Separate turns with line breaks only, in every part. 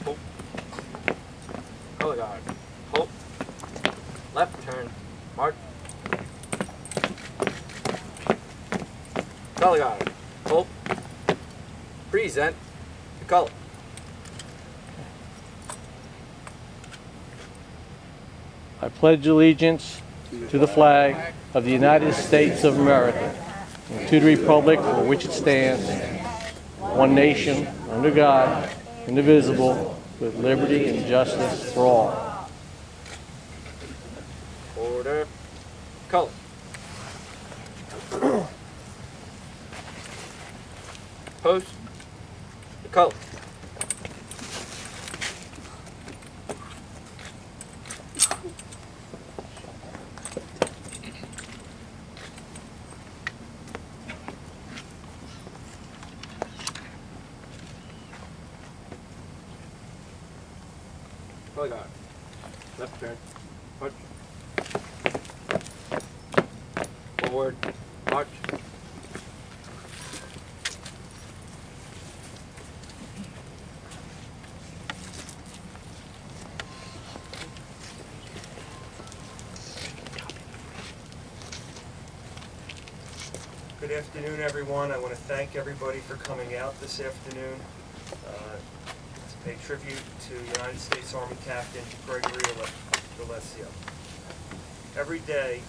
Halt. Color guard. Halt. Left turn. March. Color guard. Halt. Present the color.
I pledge allegiance to the flag of the United States of America and to the republic for which it stands, one nation, under God, indivisible, with liberty and justice for all.
Order. Color. Post the color. Color guard. Left turn. March. Forward. March.
Good afternoon, everyone. I want to thank everybody for coming out this afternoon to pay tribute to United States Army Captain Gregory Dalessio. Every day,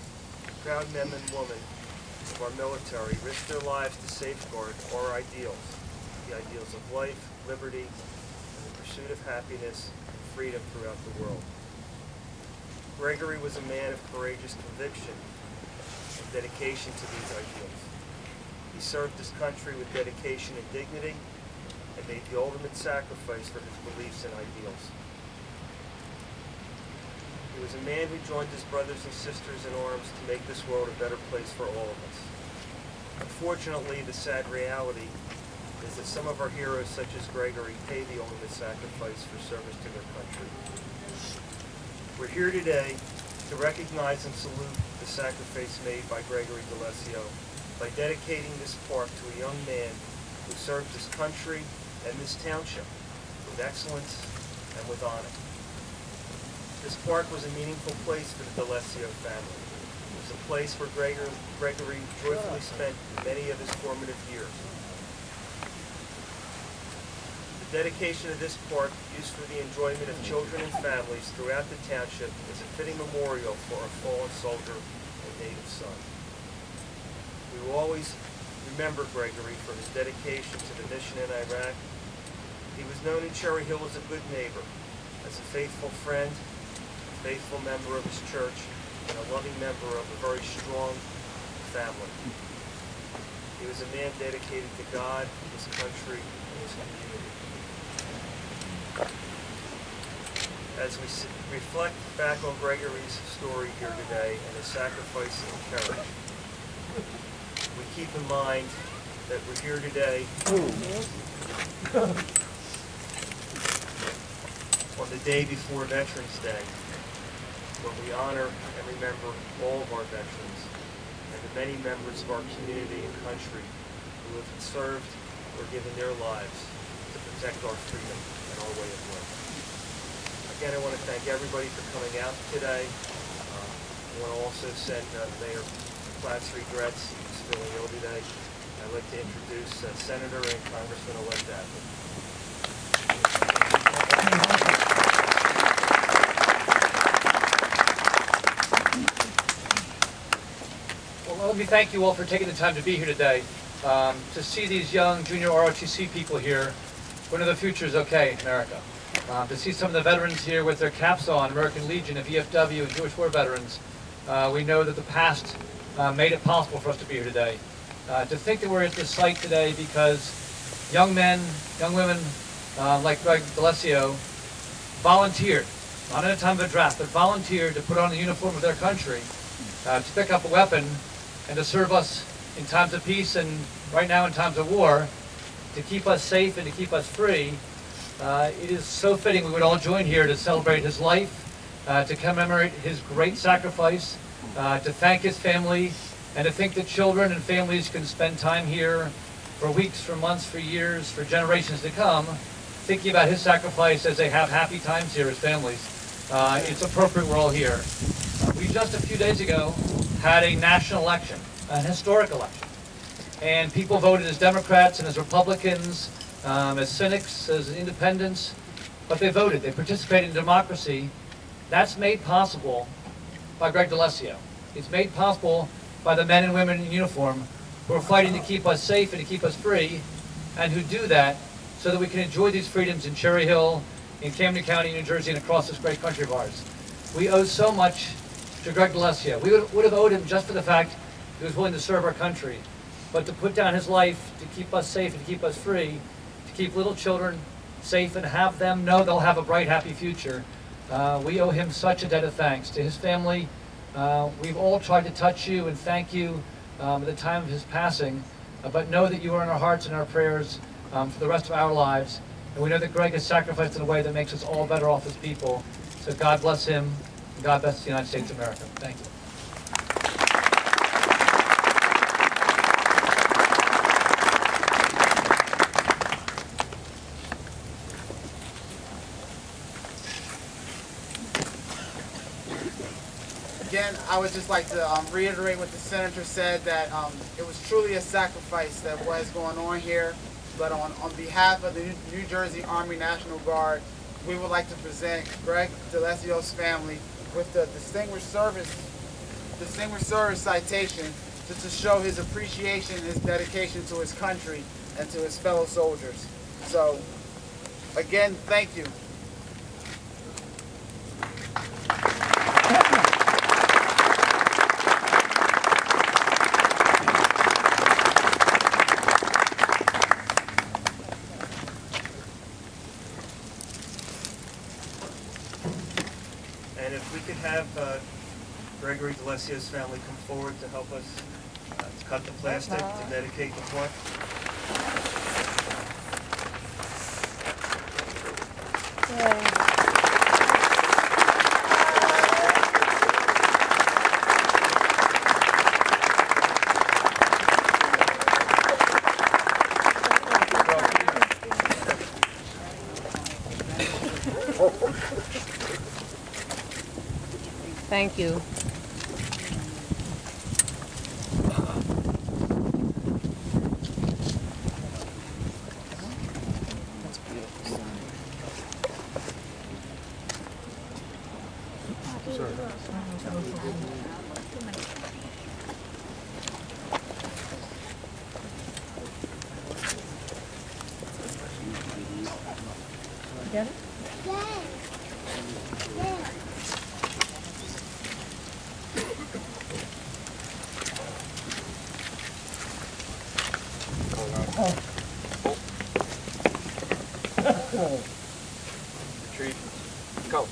proud men and women of our military risk their lives to safeguard our ideals, the ideals of life, liberty, and the pursuit of happiness and freedom throughout the world. Gregory was a man of courageous conviction and dedication to these ideals. He served his country with dedication and dignity and made the ultimate sacrifice for his beliefs and ideals. He was a man who joined his brothers and sisters in arms to make this world a better place for all of us. Unfortunately, the sad reality is that some of our heroes, such as Gregory, pay the ultimate sacrifice for service to their country. We're here today to recognize and salute the sacrifice made by Gregory Dalessio by dedicating this park to a young man who served his country and this township with excellence and with honor. This park was a meaningful place for the Dalessio family. It was a place where Gregory joyfully spent many of his formative years. The dedication of this park, used for the enjoyment of children and families throughout the township, is a fitting memorial for our fallen soldier and native son. We will always remember Gregory for his dedication to the mission in Iraq. He was known in Cherry Hill as a good neighbor, as a faithful friend, a faithful member of his church, and a loving member of a very strong family. He was a man dedicated to God, his country, and his community. As we reflect back on Gregory's story here today and his sacrifice and courage, we keep in mind that we're here today on the day before Veterans Day, when we honor and remember all of our veterans and the many members of our community and country who have served or given their lives to protect our freedom and our way of life. Again, I want to thank everybody for coming out today. I want to also send Mayor Platt's regrets. He's feeling ill today. I'd like to introduce Senator and Congressman-elect Adler.
Well, let me thank you all for taking the time to be here today. To see these young junior ROTC people here, we know the future is okay in America. To see some of the veterans here with their caps on, American Legion of VFW and Jewish War veterans, we know that the past made it possible for us to be here today. To think that we're at this site today because young men, young women like Greg Dalessio volunteered, not in a time of a draft, but volunteered to put on the uniform of their country, to pick up a weapon and to serve us in times of peace and right now in times of war, to keep us safe and to keep us free. It is so fitting we would all join here to celebrate his life, to commemorate his great sacrifice, to thank his family, and to think that children and families can spend time here for weeks, for months, for years, for generations to come, thinking about his sacrifice as they have happy times here as families, it's appropriate we're all here. We just a few days ago had a national election, an historic election. And people voted as Democrats and as Republicans, as cynics, as independents, but they voted. They participated in democracy. That's made possible by Greg Dalessio. It's made possible by the men and women in uniform who are fighting to keep us safe and to keep us free, and who do that so that we can enjoy these freedoms in Cherry Hill, in Camden County, New Jersey, and across this great country of ours. We owe so much to Greg Dalessio. We would have owed him just for the fact he was willing to serve our country, but to put down his life to keep us safe and to keep us free, to keep little children safe and have them know they'll have a bright, happy future. We owe him such a debt of thanks. To his family, we've all tried to touch you and thank you at the time of his passing, but know that you are in our hearts and our prayers for the rest of our lives. And we know that Greg has sacrificed in a way that makes us all better off as people. So God bless him, and God bless the United States of America. Thank you.
Again, I would just like to reiterate what the senator said, that it was truly a sacrifice that was going on here. But on behalf of the New Jersey Army National Guard, we would like to present Greg Dalessio's family with the Distinguished Service Citation, just to show his appreciation and his dedication to his country and to his fellow soldiers. So, again, thank you.
And if we could have Gregory Dalessio's family come forward to help us to cut the plastic, to dedicate the plaque.
Thank you. Get it?
Retreat. Go.